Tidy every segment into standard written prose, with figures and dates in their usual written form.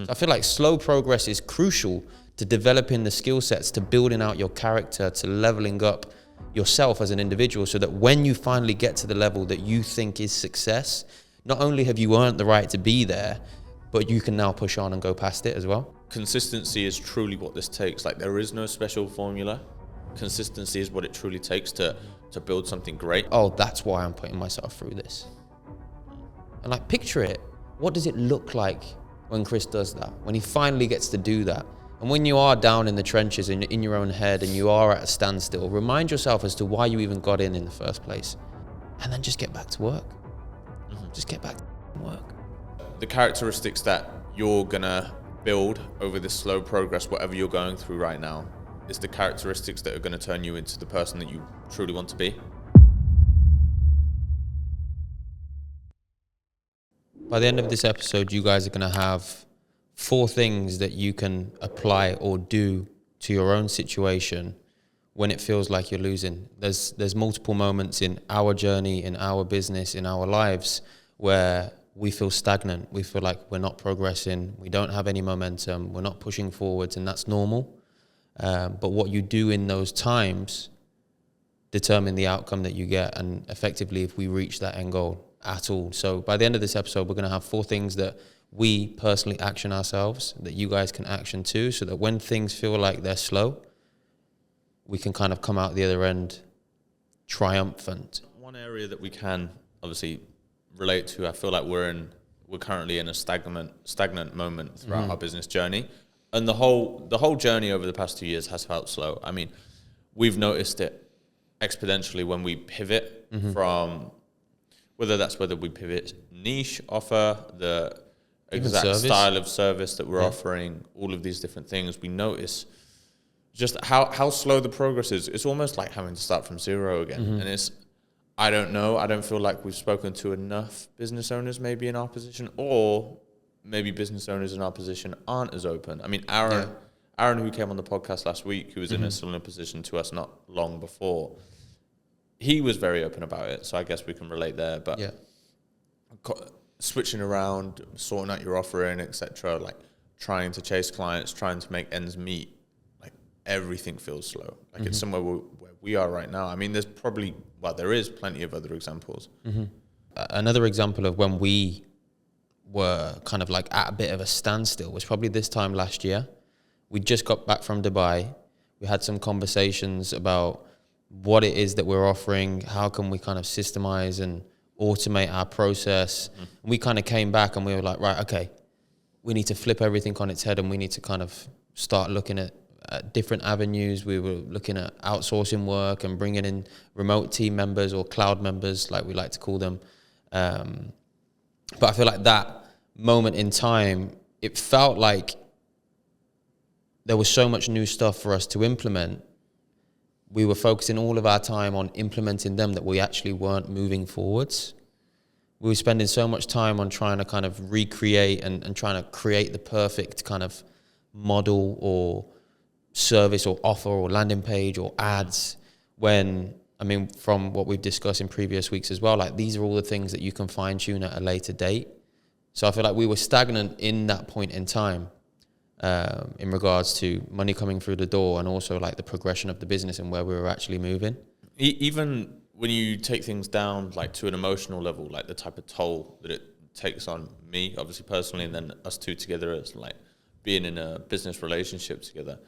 I feel like slow progress is crucial to developing the skill sets, to building out your character, to leveling up yourself as an individual, so that when you finally get to the level that you think is success, not only have you earned the right to be there, but you can now push on and go past it as well. Consistency is truly what this takes. Like, there is no special formula. Consistency is what it truly takes to build something great. Oh, that's why I'm putting myself through this. And like, picture it. What does it look like when Chris does that? When he finally gets to do that? And when you are down in the trenches in your own head and you are at a standstill, remind yourself as to why you even got in the first place. And then just get back to work. Just get back to work. The characteristics that you're gonna build over this slow progress, whatever you're going through right now, is the characteristics that are gonna turn you into the person that you truly want to be. By the end of this episode, you guys are gonna have 4 things that you can apply or do to your own situation when it feels like you're losing. There's multiple moments in our journey, in our business, in our lives, where we feel stagnant. We feel like we're not progressing. We don't have any momentum. We're not pushing forwards, and that's normal. But what you do in those times determine the outcome that you get, and effectively if we reach that end goal at all. So by the end of this episode, we're going to have 4 things that we personally action ourselves, that you guys can action too, so that when things feel like they're slow, we can kind of come out the other end triumphant. One area that we can obviously relate to, I feel like we're currently in a stagnant moment throughout our business journey, and the whole journey over the past 2 years has felt slow. I mean, we've noticed it exponentially when we pivot from whether we pivot niche, offer, the exact style of service that we're offering, all of these different things. We notice just how slow the progress is. It's almost like having to start from zero again. And I don't know, I don't feel like we've spoken to enough business owners maybe in our position, or maybe business owners in our position aren't as open. I mean, Aaron, who came on the podcast last week, who was in a similar position to us not long before, he was very open about it. So I guess we can relate there. But switching around, sorting out your offering, etc., like trying to chase clients, trying to make ends meet, like everything feels slow. Like it's somewhere where we are right now. I mean, there is plenty of other examples. Another example of when we were kind of like at a bit of a standstill was probably this time last year. We just got back from Dubai. We had some conversations about what it is that we're offering, how can we kind of systemize and automate our process. We kind of came back and we were like, right, okay, we need to flip everything on its head and we need to kind of start looking at different avenues. We were looking at outsourcing work and bringing in remote team members or cloud members, like we like to call them. But I feel like that moment in time, it felt like there was so much new stuff for us to implement. We were focusing all of our time on implementing them that we actually weren't moving forwards. We were spending so much time on trying to kind of recreate and trying to create the perfect kind of model or service or offer or landing page or ads, when, I mean, from what we've discussed in previous weeks as well, like these are all the things that you can fine tune at a later date. So I feel like we were stagnant in that point in time, in regards to money coming through the door and also like the progression of the business and where we were actually moving. Even when you take things down like to an emotional level, like the type of toll that it takes on me, obviously personally, and then us two together as like being in a business relationship together,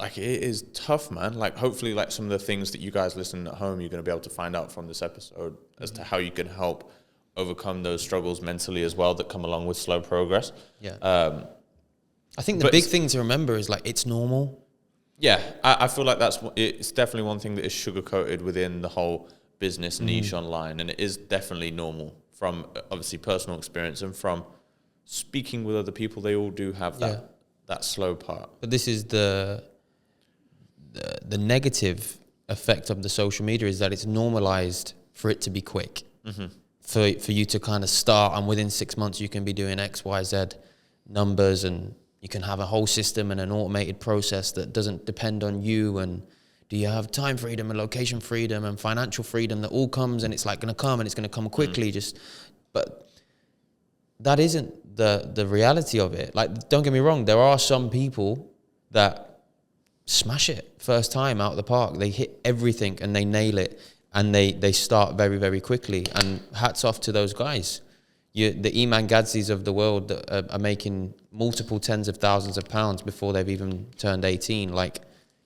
like it is tough, man. Like hopefully like some of the things that you guys listening at home, you're going to be able to find out from this episode as to how you can help overcome those struggles mentally as well that come along with slow progress. I think the big thing to remember is like it's normal. Yeah, I feel like it's definitely one thing that is sugar-coated within the whole business niche online, and it is definitely normal from obviously personal experience and from speaking with other people. They all do have that slow part. But this is the negative effect of the social media, is that it's normalized for it to be quick. For you to kind of start, and within 6 months you can be doing X, Y, Z numbers, and you can have a whole system and an automated process that doesn't depend on you. And do you have time freedom and location freedom and financial freedom that all comes, and it's like going to come and it's going to come quickly. But that isn't the reality of it. Like, don't get me wrong, there are some people that smash it first time out of the park. They hit everything and they nail it, and they start very, very quickly. And hats off to those guys. The Iman Gadzis of the world that are making multiple tens of thousands of pounds before they've even turned 18. Like,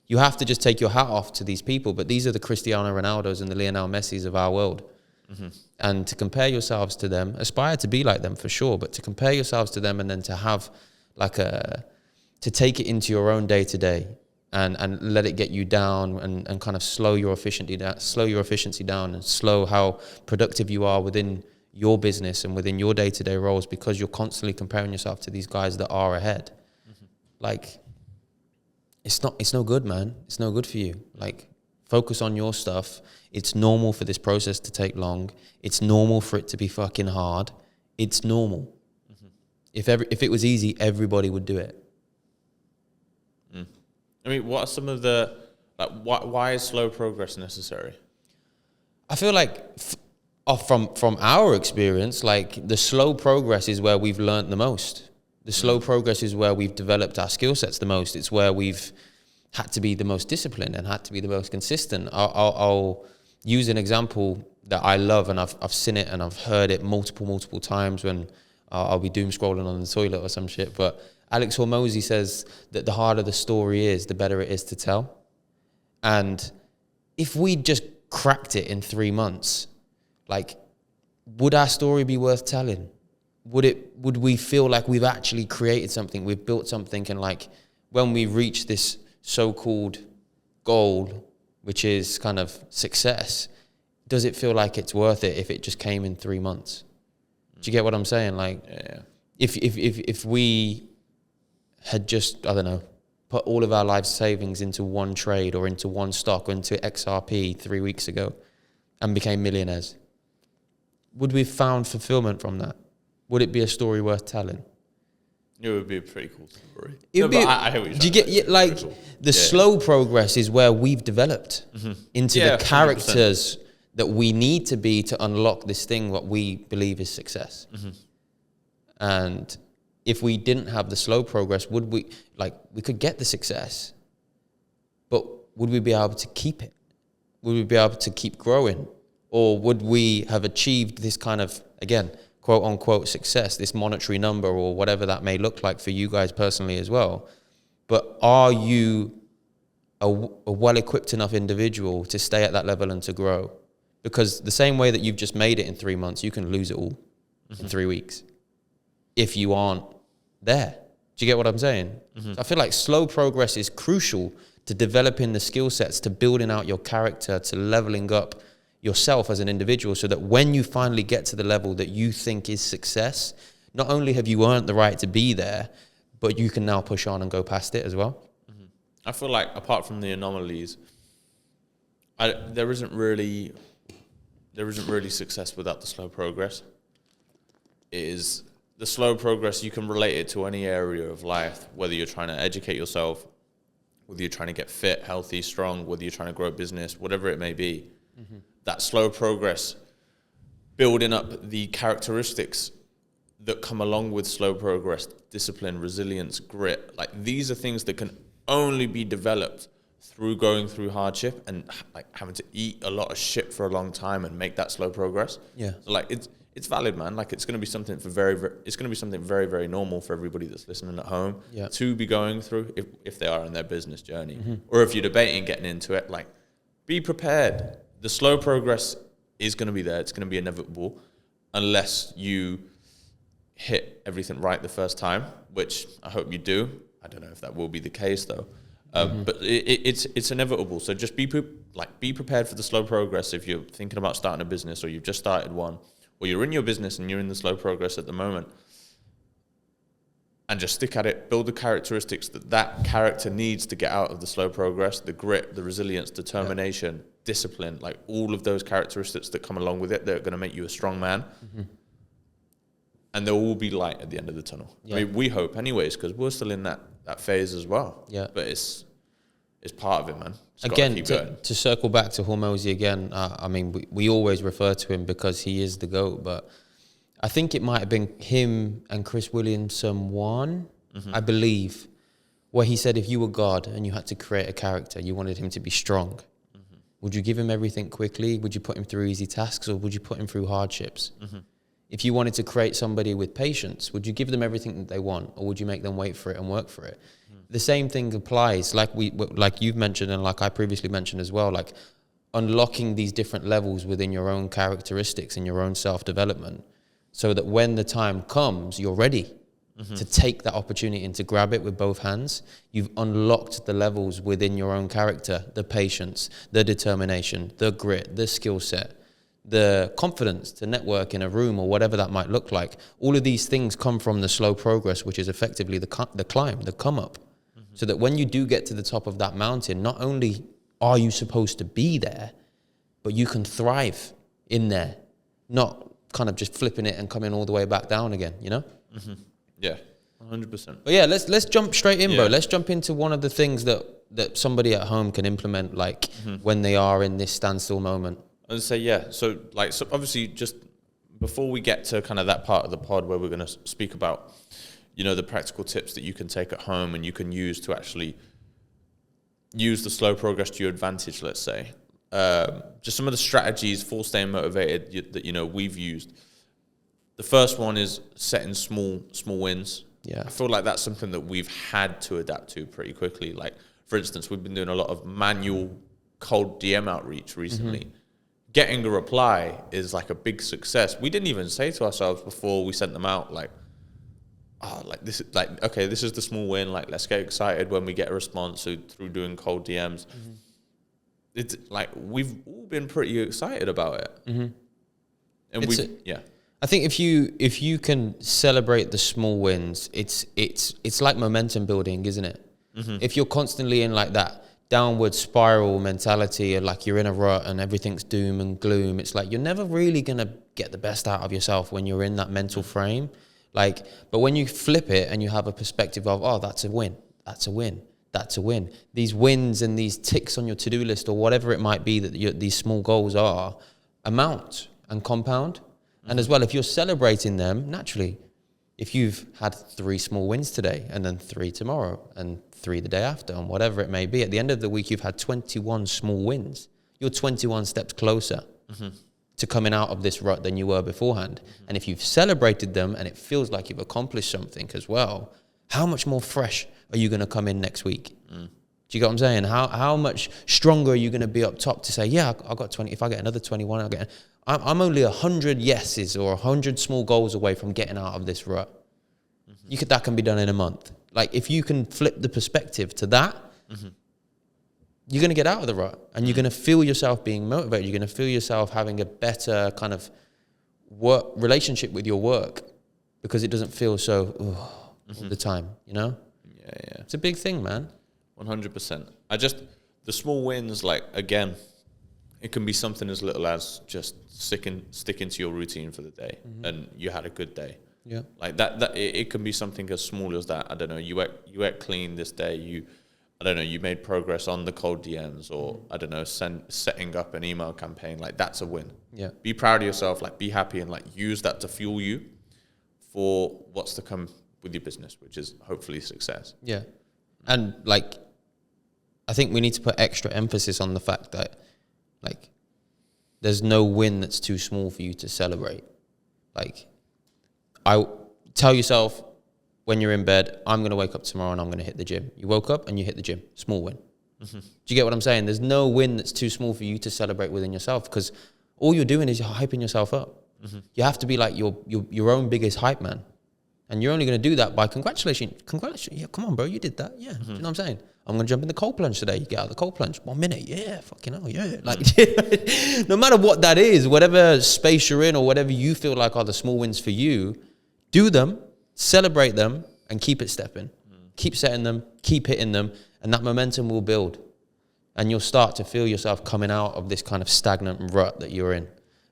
you have to just take your hat off to these people. But these are the Cristiano Ronaldos and the Lionel Messis of our world. Mm-hmm. And to compare yourselves to them, aspire to be like them for sure, but to compare yourselves to them and then to have to take it into your own day to day and let it get you down and kind of slow your efficiency down and slow how productive you are within your business and within your day-to-day roles, because you're constantly comparing yourself to these guys that are ahead. Mm-hmm. Like, it's no good, man. It's no good for you. Like, focus on your stuff. It's normal for this process to take long. It's normal for it to be fucking hard. It's normal. Mm-hmm. If it was easy, everybody would do it. Mm. I mean, what are some of the, like, why is slow progress necessary? I feel like from our experience, like, the slow progress is where we've learned the most. The slow progress is where we've developed our skill sets the most. It's where we've had to be the most disciplined and had to be the most consistent. I'll use an example that I love, and I've seen it and I've heard it multiple times when I'll be doom scrolling on the toilet or some shit. But Alex Hormozy says that the harder the story is, the better it is to tell. And if we just cracked it in 3 months, like, would our story be worth telling? Would we feel like we've actually created something, we've built something, and like, when we reach this so-called goal, which is kind of success, does it feel like it's worth it if it just came in 3 months? Do you get what I'm saying? Like, yeah. If we had just, I don't know, put all of our life savings into one trade or into one stock or into XRP 3 weeks ago and became millionaires, would we have found fulfillment from that? Would it be a story worth telling? It would be a pretty cool story. I hear what you're saying. Do you get, like, cool. The slow progress is where we've developed into the characters 100%. That we need to be to unlock this thing, what we believe is success. Mm-hmm. And if we didn't have the slow progress, would we, like, we could get the success, but would we be able to keep it? Would we be able to keep growing? Or would we have achieved this kind of, again, quote unquote success, this monetary number or whatever that may look like for you guys personally as well? But are you a well-equipped enough individual to stay at that level and to grow? Because the same way that you've just made it in 3 months, you can lose it all in 3 weeks if you aren't there. Do you get what I'm saying? Mm-hmm. I feel like slow progress is crucial to developing the skill sets, to building out your character, to leveling up yourself as an individual, so that when you finally get to the level that you think is success, not only have you earned the right to be there, but you can now push on and go past it as well. Mm-hmm. I feel like apart from the anomalies, there isn't really success without the slow progress. It is the slow progress. You can relate it to any area of life, whether you're trying to educate yourself, whether you're trying to get fit, healthy, strong, whether you're trying to grow a business, whatever it may be. Mm-hmm. That slow progress, building up the characteristics that come along with slow progress, discipline, resilience, grit. Like, these are things that can only be developed through going through hardship and like having to eat a lot of shit for a long time and make that slow progress. Yeah. So, like, it's valid, man. Like, it's going to be something very, very normal for everybody that's listening at home to be going through if they are in their business journey. Mm-hmm. Or if you're debating getting into it, like, be prepared. The slow progress is going to be there. It's going to be inevitable unless you hit everything right the first time, which I hope you do. I don't know if that will be the case, though. But it's inevitable. So just be prepared for the slow progress if you're thinking about starting a business or you've just started one, or you're in your business and you're in the slow progress at the moment. And just stick at it, build the characteristics that character needs to get out of the slow progress, the grit, the resilience, determination, discipline, like all of those characteristics that come along with it, they're going to make you a strong man. Mm-hmm. And there will be light at the end of the tunnel. Yeah. I mean, we hope anyways, because we're still in that phase as well. Yeah. But it's part of it, man. Again, to circle back to Hormozy again, I mean, we always refer to him because he is the GOAT, but I think it might have been him and Chris Williamson one, I believe, where he said if you were God and you had to create a character, you wanted him to be strong. Would you give him everything quickly? Would you put him through easy tasks, or would you put him through hardships? If you wanted to create somebody with patience, would you give them everything that they want, or would you make them wait for it and work for it? The same thing applies, like you've mentioned and like I previously mentioned as well, like unlocking these different levels within your own characteristics and your own self-development, so that when the time comes, you're ready to take that opportunity and to grab it with both hands. You've unlocked the levels within your own character, the patience, the determination, the grit, the skill set, the confidence to network in a room or whatever that might look like. All of these things come from the slow progress, which is effectively the climb, the come up. So that when you do get to the top of that mountain, not only are you supposed to be there, but you can thrive in there, not kind of just flipping it and coming all the way back down again, you know? Yeah, 100%. But yeah, let's jump straight in, bro. Let's jump into one of the things that somebody at home can implement, like when they are in this standstill moment. I'd say, yeah. So obviously, just before we get to kind of that part of the pod where we're going to speak about, you know, the practical tips that you can take at home and you can use to actually use the slow progress to your advantage, let's say. Just some of the strategies for staying motivated that, you know, we've used. The first one is setting small wins. Yeah. I feel like that's something that we've had to adapt to pretty quickly. Like, for instance, we've been doing a lot of manual cold DM outreach recently. Getting a reply is like a big success. We didn't even say to ourselves before we sent them out, like, this is like, okay, this is the small win. Like, let's get excited when we get a response through doing cold DMs. It's like, we've all been pretty excited about it. And I think if you can celebrate the small wins, it's like momentum building, isn't it? If you're constantly in like that downward spiral mentality, or like you're in a rut and everything's doom and gloom, it's like you're never really gonna get the best out of yourself when you're in that mental frame. Like, but when you flip it and you have a perspective of, oh, that's a win, that's a win, that's a win. These wins and these ticks on your to-do list or whatever it might be that these small goals are, amount and compound. And as well, if you're celebrating them, naturally, if you've had 3 small wins today and then 3 tomorrow and 3 the day after and whatever it may be, at the end of the week, you've had 21 small wins. You're 21 steps closer to coming out of this rut than you were beforehand. And if you've celebrated them and it feels like you've accomplished something as well, how much more fresh are you going to come in next week? Do you get what I'm saying? How much stronger are you going to be up top to say, yeah, I got 20. If I get another 21, I'll get... I'm only 100 yeses or 100 small goals away from getting out of this rut. That can be done in a month. Like, if you can flip the perspective to that, you're going to get out of the rut and you're going to feel yourself being motivated. You're going to feel yourself having a better kind of work relationship with your work because it doesn't feel so all the time, you know? Yeah. It's a big thing, man. 100%. The small wins, like, again, it can be something as little as just sticking to your routine for the day and you had a good day. Yeah. Like that it can be something as small as that. I don't know, you ate clean this day, you made progress on the cold DMs, or I don't know, setting up an email campaign. Like, that's a win. Yeah. Be proud of yourself, like, be happy, and like use that to fuel you for what's to come with your business, which is hopefully success. Yeah. And like, I think we need to put extra emphasis on the fact that, like, there's no win that's too small for you to celebrate. Like, I tell yourself when you're in bed, I'm going to wake up tomorrow and I'm going to hit the gym. You woke up and you hit the gym. Small win. Do you get what I'm saying? There's no win that's too small for you to celebrate within yourself, because all you're doing is you're hyping yourself up. You have to be like your own biggest hype man. And you're only going to do that by congratulations. Yeah, come on, bro, you did that. Yeah, do you know what I'm saying? I'm going to jump in the cold plunge today. You get out of the cold plunge. 1 minute. Yeah, fucking hell, yeah. Like, no matter what that is, whatever space you're in or whatever you feel like are the small wins for you, do them, celebrate them, and keep it stepping. Keep setting them, keep hitting them, and that momentum will build. And you'll start to feel yourself coming out of this kind of stagnant rut that you're in,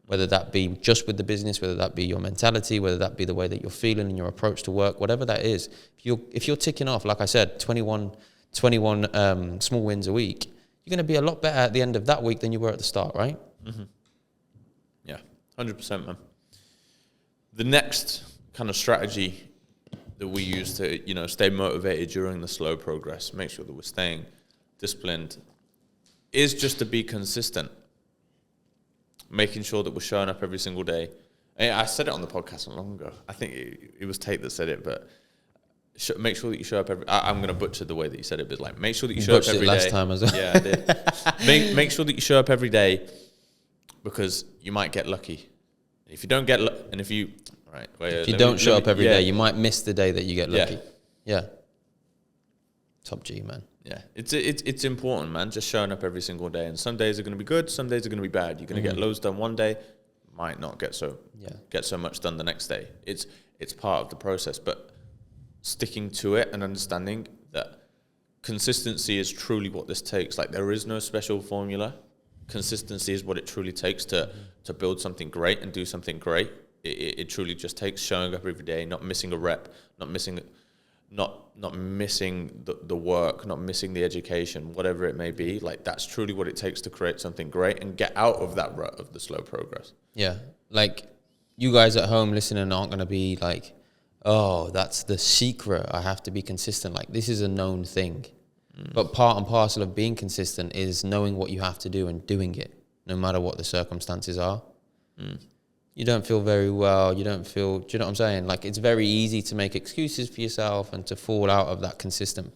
whether that be just with the business, whether that be your mentality, whether that be the way that you're feeling and your approach to work, whatever that is. If you're ticking off, like I said, 21 small wins a week, you're going to be a lot better at the end of that week than you were at the start, right? Yeah, 100%, man. The next kind of strategy that we use to, stay motivated during the slow progress, make sure that we're staying disciplined, is just to be consistent. Making sure that we're showing up every single day. And I said it on the podcast not long ago. I think it was Tate that said it, but make sure that you show up I'm going to butcher the way that you said it, but like, make sure that you show up every day. Last time as well. Yeah, I did. make sure that you show up every day, because you might get lucky. If you don't get and if you don't show up every day, you might miss the day that you get lucky. Yeah. Top G, man. Yeah, it's important, man. Just showing up every single day, and some days are going to be good, some days are going to be bad. You're going to get loads done one day, might not get so much done the next day. It's part of the process, but sticking to it and understanding that consistency is truly what this takes. Like, there is no special formula. Consistency is what it truly takes to build something great and do something great. It truly just takes showing up every day, not missing a rep, not missing the work, not missing the education, whatever it may be. Like, that's truly what it takes to create something great and get out of that rut of the slow progress. Yeah. Like, you guys at home listening aren't going to be like, oh, that's the secret, I have to be consistent. Like, this is a known thing. But part and parcel of being consistent is knowing what you have to do and doing it, no matter what the circumstances are. You don't feel very well. You don't feel, do you know what I'm saying? Like, it's very easy to make excuses for yourself and to fall out of that consistent.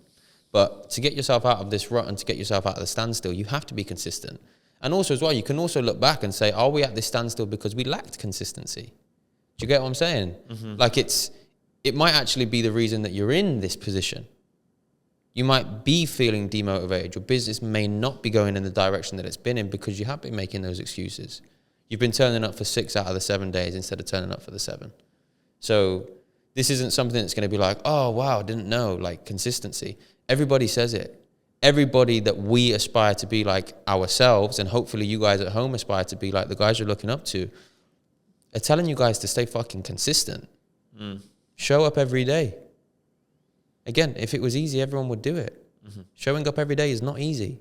But to get yourself out of this rut and to get yourself out of the standstill, you have to be consistent. And also as well, you can also look back and say, are we at this standstill because we lacked consistency? Do you get what I'm saying? Like, it might actually be the reason that you're in this position. You might be feeling demotivated. Your business may not be going in the direction that it's been in because you have been making those excuses. You've been turning up for 6 out of the 7 days instead of turning up for the 7. So this isn't something that's going to be like, oh, wow, I didn't know. Like, consistency. Everybody says it. Everybody that we aspire to be like ourselves, and hopefully you guys at home aspire to be like the guys you're looking up to, are telling you guys to stay fucking consistent. Show up every day. Again, if it was easy, everyone would do it. Showing up every day is not easy.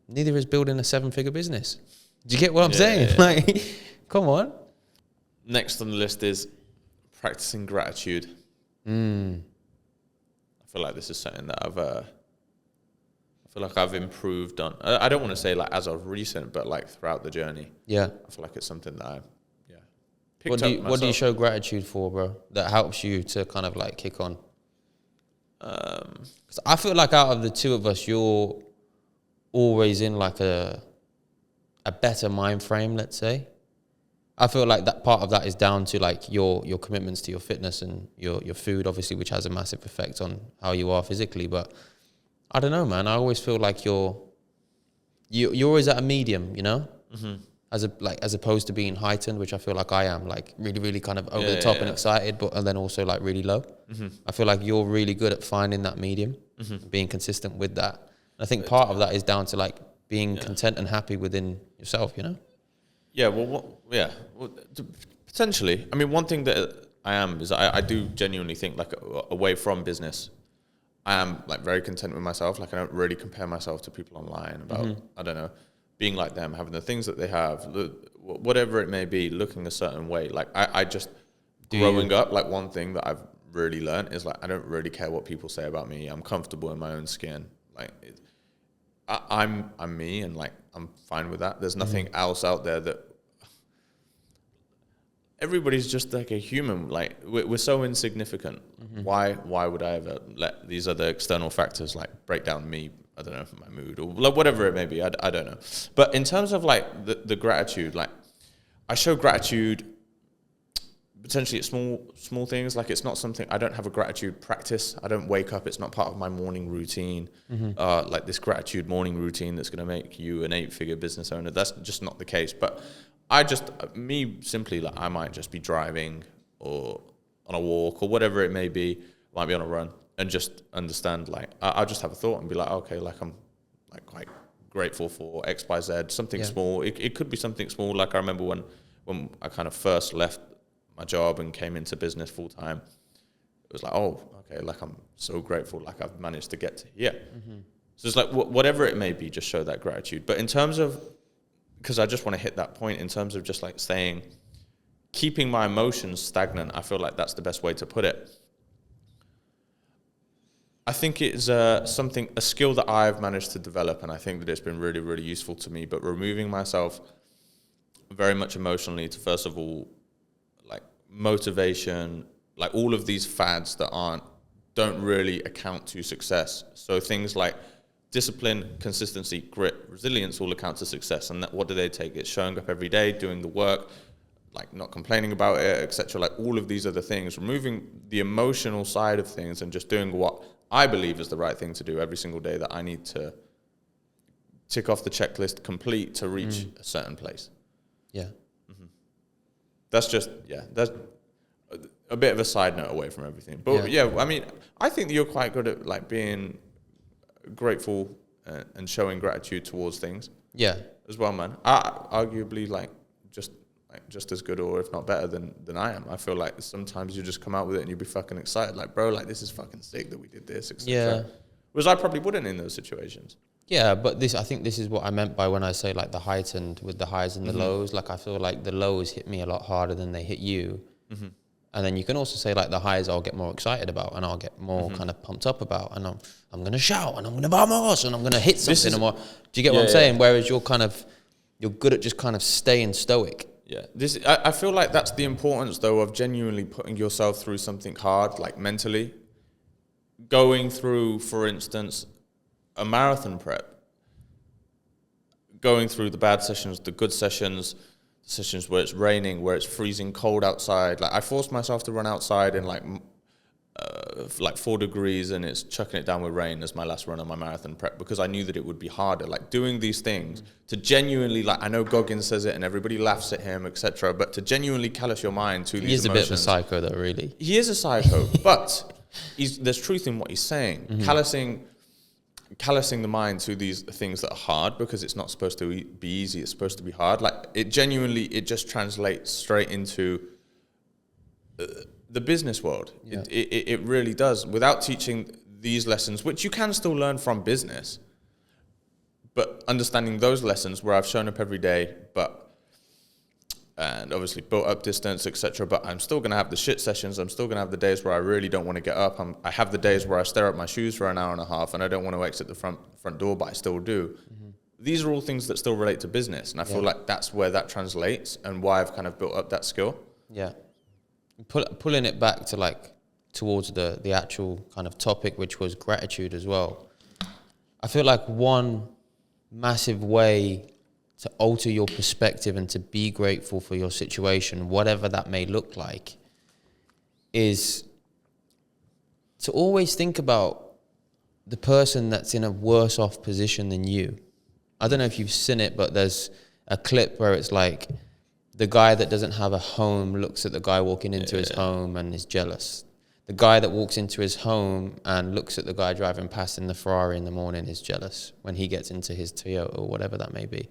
Neither is building a 7-figure business. Do you get what I'm saying? Yeah. Like, come on. Next on the list is practicing gratitude. I feel like this is something that I've improved on. I don't want to say like as of recent, but like throughout the journey. Yeah. I feel like it's something that I picked up myself. What do you show gratitude for, bro? That helps you to kind of like kick on? 'Cause I feel like out of the two of us, you're always in like a better mind frame, let's say. I feel like that part of that is down to like your commitments to your fitness and your food, obviously, which has a massive effect on how you are physically. But I don't know, man. I always feel like you're always at a medium, you know, as opposed to being heightened, which I feel like I am, like really, really kind of over the top and excited, and then also like really low. I feel like you're really good at finding that medium, and being consistent with that. And I think part of that is down to like being content and happy within yourself, you know? Yeah, potentially. I mean, one thing that I am is I do genuinely think like away from business, I am like very content with myself. Like, I don't really compare myself to people online about, I don't know, being like them, having the things that they have, whatever it may be, looking a certain way. Like, I just, growing up, like one thing that I've really learned is like, I don't really care what people say about me. I'm comfortable in my own skin. Like, I'm me, and like, I'm fine with that. There's nothing else out there that everybody's just like a human. Like, we're so insignificant. Why would I ever let these other external factors like break down me? I don't know, my mood or like whatever it may be. I don't know. But in terms of like the gratitude, like I show gratitude potentially at small things. Like, it's not something, I don't have a gratitude practice. I don't wake up. It's not part of my morning routine. Like this gratitude morning routine that's going to make you an 8-figure business owner. That's just not the case. But simply, like, I might just be driving or on a walk or whatever it may be, might be on a run, and just understand, like, I'll just have a thought and be like, okay, like, I'm like quite grateful for X, Y, Z, something small. It could be something small. Like, I remember when I kind of first left my job and came into business full time, it was like, oh, okay, like, I'm so grateful, like, I've managed to get to here. So it's like, whatever it may be, just show that gratitude. But in terms of, because I just want to hit that point in terms of just like staying keeping my emotions stagnant, I feel like that's the best way to put it. I think it's a skill that I've managed to develop, and I think that it's been really, really useful to me, but removing myself very much emotionally to, first of all, like motivation, like all of these fads that don't really account to success. So things like discipline, consistency, grit, resilience all account to success. And what do they take? It's showing up every day, doing the work, like not complaining about it, etc. Like all of these other things, removing the emotional side of things and just doing what I believe is the right thing to do every single day that I need to tick off the checklist complete to reach a certain place. Yeah. Mm-hmm. That's a bit of a side note away from everything. But yeah, I mean, I think that you're quite good at like being grateful and showing gratitude towards things. Yeah. As well, man. Arguably just as good, or if not better than I am. I feel like sometimes you just come out with it and you'll be fucking excited, like, bro, like this is fucking sick that we did this, etc. Yeah. Whereas I probably wouldn't in those situations. Yeah, but I think this is what I meant by when I say like the heightened with the highs and the lows. Like I feel like the lows hit me a lot harder than they hit you. Mm-hmm. And then you can also say like the highs I'll get more excited about and I'll get more kind of pumped up about, and I'm going to shout and I'm going to vamos and I'm going to hit something. Do you get what I'm saying? Whereas you're good at just kind of staying stoic. Yeah, I feel like that's the importance, though, of genuinely putting yourself through something hard, like mentally. Going through, for instance, a marathon prep. Going through the bad sessions, the good sessions, sessions where it's raining, where it's freezing cold outside. Like I forced myself to run outside in like 4 degrees and it's chucking it down with rain as my last run on my marathon prep, because I knew that it would be harder. Like doing these things to genuinely, like I know Goggins says it and everybody laughs at him, etc. But to genuinely callous your mind to these emotions. He is a bit of a psycho though, really. He is a psycho, but there's truth in what he's saying. Mm-hmm. Callousing the mind to these things that are hard, because it's not supposed to be easy, it's supposed to be hard. Like it just translates straight into the business world. Yeah. It really does. Without teaching these lessons, which you can still learn from business, but understanding those lessons where I've shown up every day, and obviously built up distance, etc. But I'm still going to have the shit sessions. I'm still going to have the days where I really don't want to get up. I have the days where I stare at my shoes for an hour and a half and I don't want to exit the front door, but I still do. Mm-hmm. These are all things that still relate to business. And I feel like that's where that translates and why I've kind of built up that skill. Yeah. Pulling it back to like towards the actual kind of topic, which was gratitude as well. I feel like one massive way to alter your perspective and to be grateful for your situation, whatever that may look like, is to always think about the person that's in a worse off position than you. I don't know if you've seen it, but there's a clip where it's like the guy that doesn't have a home looks at the guy walking into his home and is jealous. The guy that walks into his home and looks at the guy driving past in the Ferrari in the morning is jealous when he gets into his Toyota or whatever that may be.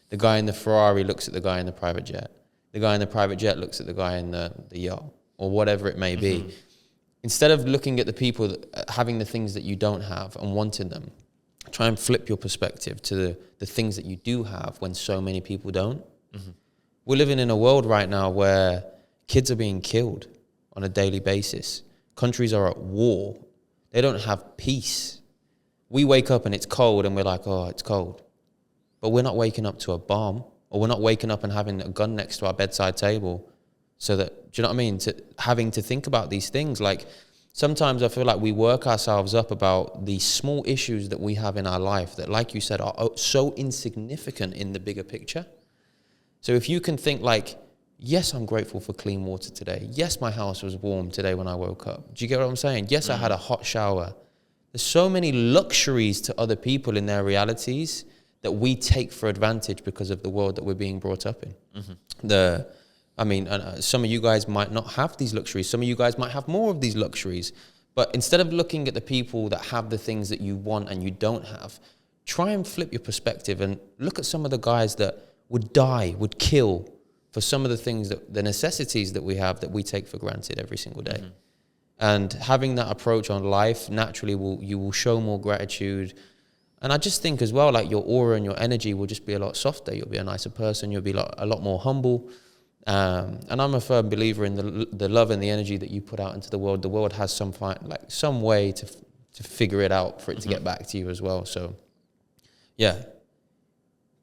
The guy in the Ferrari looks at the guy in the private jet. The guy in the private jet looks at the guy in the yacht, or whatever it may be. Mm-hmm. Instead of looking at the people having the things that you don't have and wanting them, try and flip your perspective to the things that you do have when so many people don't. Mm-hmm. We're living in a world right now where kids are being killed on a daily basis. Countries are at war. They don't have peace. We wake up and it's cold and we're like, oh, it's cold. But we're not waking up to a bomb, or we're not waking up and having a gun next to our bedside table. So that, do you know what I mean? Having to think about these things. Like sometimes I feel like we work ourselves up about the small issues that we have in our life that, like you said, are so insignificant in the bigger picture. So if you can think like, yes, I'm grateful for clean water today. Yes, my house was warm today when I woke up. Do you get what I'm saying? Yes, I had a hot shower. There's so many luxuries to other people in their realities that we take for advantage because of the world that we're being brought up in. Mm-hmm. Some of you guys might not have these luxuries. Some of you guys might have more of these luxuries. But instead of looking at the people that have the things that you want and you don't have, try and flip your perspective and look at some of the guys that would kill for some of the things, the necessities that we have that we take for granted every single day. Mm-hmm. And having that approach on life, naturally you will show more gratitude. And I just think as well, like your aura and your energy will just be a lot softer. You'll be a nicer person. You'll be a lot more humble. And I'm a firm believer in the love and the energy that you put out into the world. The world has some way to figure it out for it to get back to you as well. So, yeah,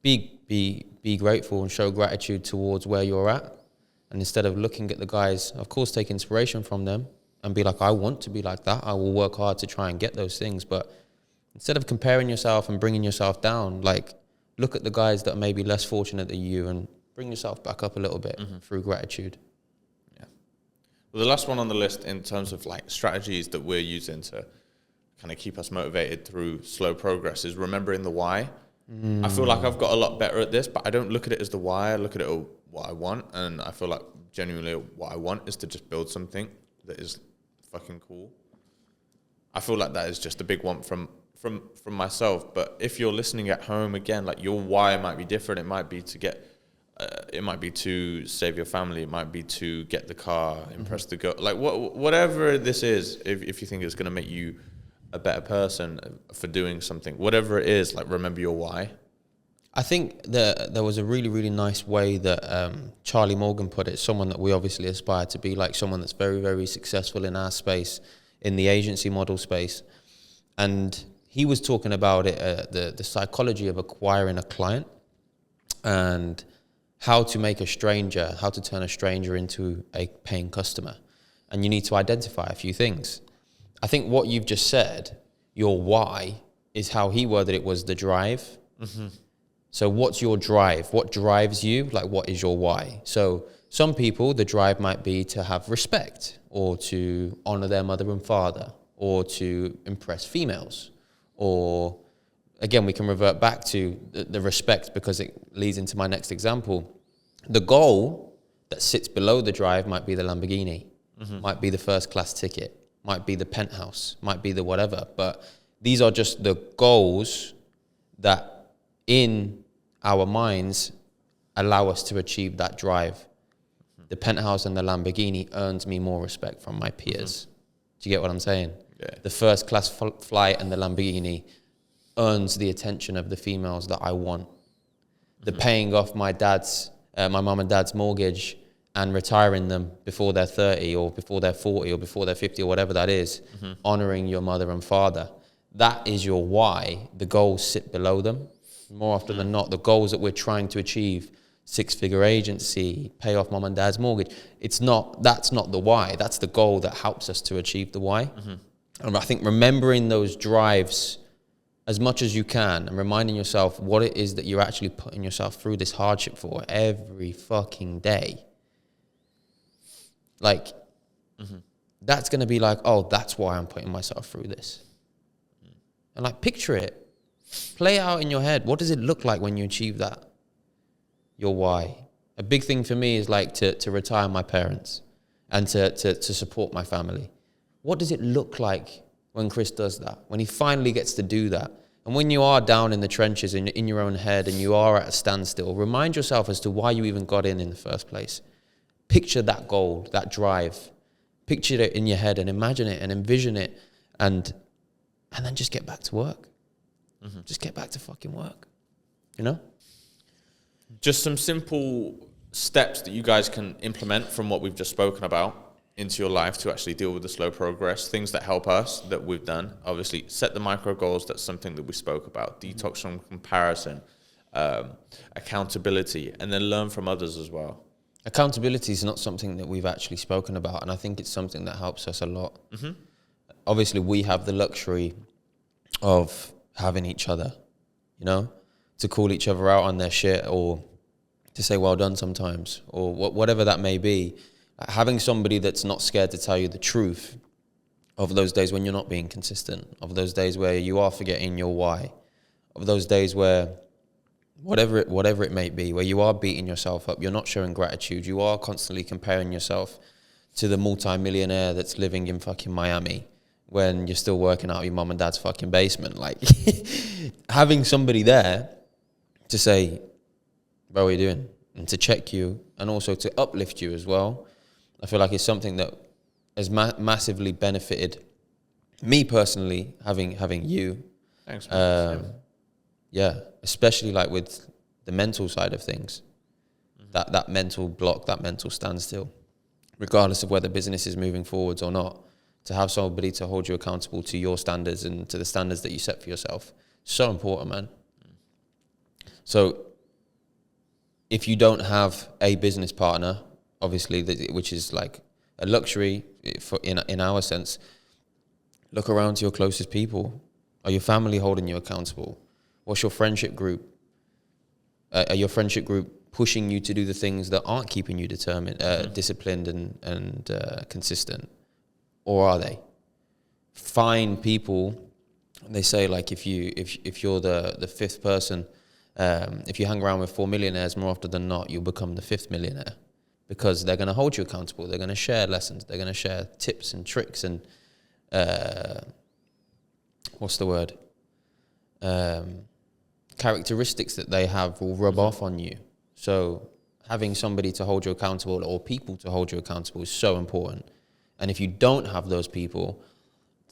be grateful and show gratitude towards where you're at. And instead of looking at the guys, of course, take inspiration from them and be like, I want to be like that. I will work hard to try and get those things. But instead of comparing yourself and bringing yourself down, like, look at the guys that are maybe less fortunate than you and bring yourself back up a little bit through gratitude. Yeah. Well, the last one on the list in terms of like strategies that we're using to kind of keep us motivated through slow progress is remembering the why. I feel like I've got a lot better at this, but I don't look at it as the why. I look at it as what I want, and I feel like genuinely what I want is to just build something that is fucking cool. I feel like that is just a big one from myself. But if you're listening at home, again, like your why might be different. It might be to get, it might be to save your family. It might be to get the car, impress the girl. Like whatever this is, if you think it's going to make you a better person for doing something, whatever it is, like remember your why. I think that there was a really, really nice way that Charlie Morgan put it, someone that we obviously aspire to be like, someone that's very, very successful in our space, in the agency model space. And he was talking about it, the psychology of acquiring a client and how to make how to turn a stranger into a paying customer. And you need to identify a few things. I think what you've just said, your why, is how he worded it, was the drive. So what's your drive? What drives you? Like, what is your why? So some people, the drive might be to have respect or to honor their mother and father or to impress females. Or, again, we can revert back to the respect because it leads into my next example. The goal that sits below the drive might be the Lamborghini, might be the first class ticket, might be the penthouse, might be the whatever. But these are just the goals that in our minds allow us to achieve that drive. The penthouse and the Lamborghini earns me more respect from my peers. Do you get what I'm saying? Yeah. The first class flight and the Lamborghini earns the attention of the females that I want. The paying off my mum and dad's mortgage and retiring them before they're 30 or before they're 40 or before they're 50 or whatever that is, honoring your mother and father. That is your why. The goals sit below them. More often than not, the goals that we're trying to achieve, 6-figure agency, pay off mum and dad's mortgage, that's not the why. That's the goal that helps us to achieve the why. And I think remembering those drives as much as you can and reminding yourself what it is that you're actually putting yourself through this hardship for every fucking day. Like, that's going to be like, oh, that's why I'm putting myself through this. And like, picture it. Play it out in your head. What does it look like when you achieve that? Your why. A big thing for me is like to retire my parents and to support my family. What does it look like when Chris does that? When he finally gets to do that? And when you are down in the trenches in your own head and you are at a standstill, remind yourself as to why you even got in the first place. Picture that goal, that drive. Picture it in your head and imagine it and envision it and then just get back to work. Just get back to fucking work, you know? Just some simple steps that you guys can implement from what we've just spoken about into your life to actually deal with the slow progress, things that help us that we've done. Obviously, set the micro goals. That's something that we spoke about. Detox from comparison, accountability, and then learn from others as well. Accountability is not something that we've actually spoken about, and I think it's something that helps us a lot. Obviously, we have the luxury of having each other, you know, to call each other out on their shit or to say well done sometimes or whatever that may be. Having somebody that's not scared to tell you the truth of those days when you're not being consistent, of those days where you are forgetting your why, of those days where whatever it may be, where you are beating yourself up, you're not showing gratitude, you are constantly comparing yourself to the multi-millionaire that's living in fucking Miami when you're still working out of your mum and dad's fucking basement. Like, having somebody there to say, bro, what are you doing? And to check you and also to uplift you as well. I feel like it's something that has massively benefited me personally, having you. Thanks, man. Yeah, especially like with the mental side of things. that mental block, that mental standstill, regardless of whether business is moving forwards or not. To have somebody to hold you accountable to your standards and to the standards that you set for yourself, so important, man. So if you don't have a business partner, obviously, which is like a luxury in our sense, look around to your closest people. Are your family holding you accountable? What's your friendship group? Are your friendship group pushing you to do the things that aren't keeping you disciplined and consistent? Or are they? Find people. They say, like, if you're the fifth person, if you hang around with 4 millionaires, more often than not, you'll become the fifth millionaire, because they're going to hold you accountable. They're going to share lessons. They're going to share tips and tricks and what's the word? Characteristics that they have will rub off on you. So having somebody to hold you accountable, or people to hold you accountable, is so important. And if you don't have those people,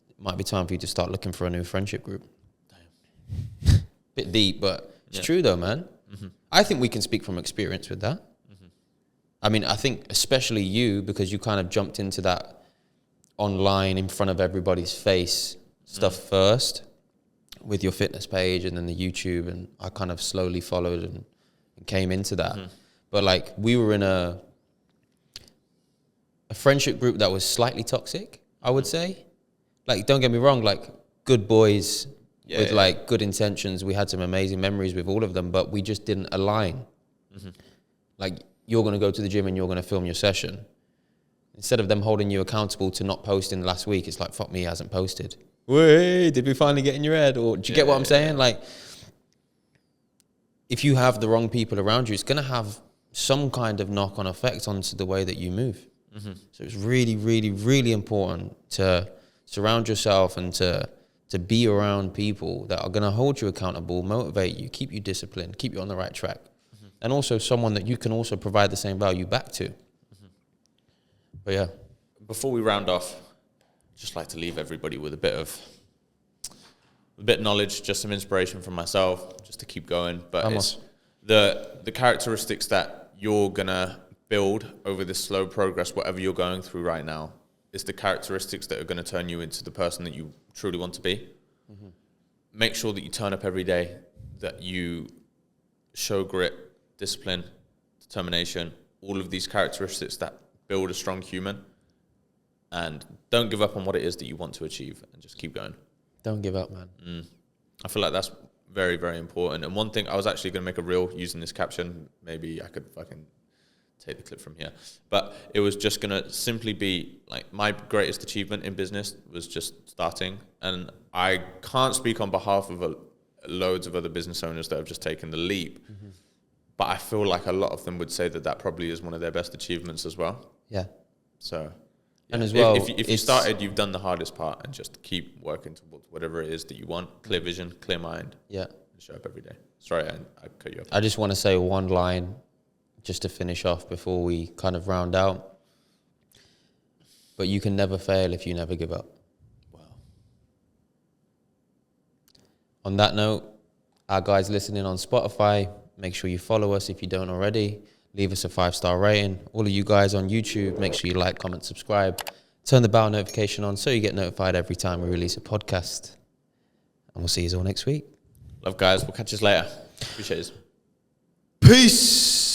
it might be time for you to start looking for a new friendship group. Damn. Bit deep, but it's true though, man. Mm-hmm. I think we can speak from experience with that. Mm-hmm. I mean, I think especially you, because you kind of jumped into that online in front of everybody's face stuff first with your fitness page and then the YouTube, and I kind of slowly followed and came into that. Mm-hmm. But like, we were in a friendship group that was slightly toxic, I would say. Like, don't get me wrong, like, good boys with like good intentions. We had some amazing memories with all of them, but we just didn't align. Mm-hmm. Like, you're going to go to the gym and you're going to film your session. Instead of them holding you accountable to not posting last week, it's like, fuck me, he hasn't posted. Wait, did we finally get in your head? Or do you get what I'm saying? Like, if you have the wrong people around you, it's going to have some kind of knock-on effect onto the way that you move. Mm-hmm. So it's really, really, really important to surround yourself and to be around people that are going to hold you accountable, motivate you, keep you disciplined, keep you on the right track. Mm-hmm. And also someone that you can also provide the same value back to. Mm-hmm. But yeah. Before we round off, I'd just like to leave everybody with a bit of knowledge, just some inspiration from myself, just to keep going. But it's the characteristics that you're going to build over this slow progress, whatever you're going through right now, is the characteristics that are going to turn you into the person that you truly want to be. Mm-hmm. Make sure that you turn up every day, that you show grit, discipline, determination, all of these characteristics that build a strong human. And don't give up on what it is that you want to achieve, and just keep going. Don't give up, man. I feel like that's very, very important. And one thing, I was actually going to make a reel using this caption. Maybe I could fucking take the clip from here. But it was just going to simply be like, my greatest achievement in business was just starting. And I can't speak on behalf of loads of other business owners that have just taken the leap. Mm-hmm. But I feel like a lot of them would say that probably is one of their best achievements as well. Yeah. So... yeah. And as well, if you started, you've done the hardest part, and just keep working towards whatever it is that you want. Clear vision, clear mind. Yeah. And show up every day. Sorry, I cut you off. I just want to say one line just to finish off before we kind of round out. But you can never fail if you never give up. Wow. On that note, our guys listening on Spotify, make sure you follow us if you don't already. Leave us a 5-star rating. All of you guys on YouTube, make sure you like, comment, subscribe. Turn the bell notification on so you get notified every time we release a podcast. And we'll see you all next week. Love, guys. We'll catch you later. Appreciate it. Peace.